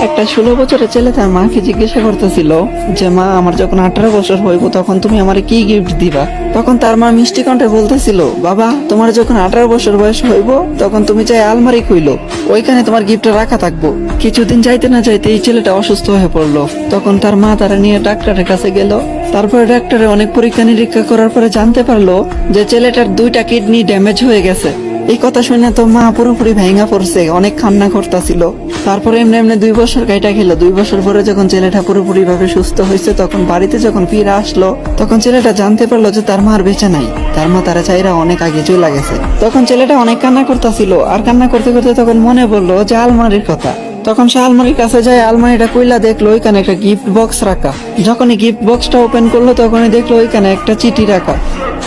একটা 16 বছরের ছেলে তার মাকে জিজ্ঞাসা করতেছিল যে মা আমার যখন 18 বছর হইব তখন তুমি আমারে কি গিফট দিবা। তখন তার মা মিষ্টি কণ্ঠে বলতেছিল, বাবা তোমার যখন 18 বছর বয়স হইব তখন তুমি চাই আলমারি খুইলো, ওইখানে তোমার গিফট রাখা থাকবো। কিছুদিন যাইতে না যাইতে এই ছেলেটা অসুস্থ হয়ে পড়লো। তখন তার মা তারা নিয়ে ডাক্তারের কাছে গেল। তারপরে ডাক্তারে অনেক পরীক্ষা নিরীক্ষা করার পরে জানতে পারলো যে ছেলেটার 2টা কিডনি ড্যামেজ হয়ে গেছে। এই কথা শুনে তো মা পুরোপুরি ভেঙে পড়ছে, অনেক কান্না করতেছিল। তারপরে এমনি এমনি 2 বছর কাইটা গেল। 2 বছর পরে যখন ছেলেটা পুরোপুরি ভাবে সুস্থ হয়েছে তখন বাড়িতে যখন ফিরে আসলো তখন ছেলেটা জানতে পারলো যে তার মার বেঁচে নাই, তার মা তারা চাইরা অনেক আগে চলে গেছে। তখন ছেলেটা অনেক কান্না করতেছিল, আর কান্না করতে করতে তখন মনে পড়লো যে আলমারির কথা। তখন সে আলমারির কাছে যায়, আলমারিটা কইলা দেখলো ওইখানে একটা গিফট বক্স রাখা। যখনই গিফট বক্সটা ওপেন করলো তখনই দেখলো ওইখানে একটা চিঠি রাখা।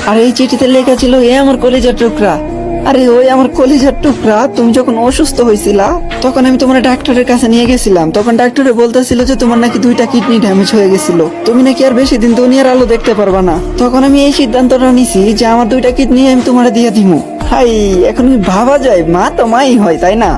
আর এই চিঠিতে লেখা ছিল, এ আমার কলিজার টুকরা, আরে ওই আমার কলিজার টুকরা, তুমি যখন অসুস্থ হয়েছিলা তখন আমি তোমার ডাক্তারের কাছে নিয়ে গেছিলাম। তখন ডাক্তারে বলতেছিল যে তোমার নাকি 2টা কিডনি ড্যামেজ হয়ে গেছিল, তুমি নাকি আর বেশি দিন দুনিয়ার আলো দেখতে পারবা না। তখন আমি এই সিদ্ধান্তটা নিছি যে আমার 2টা কিডনি আমি তোমার দিয়ে দিমু। হাই, এখন ভাবা যায় মা তো মাই হয়, তাই না?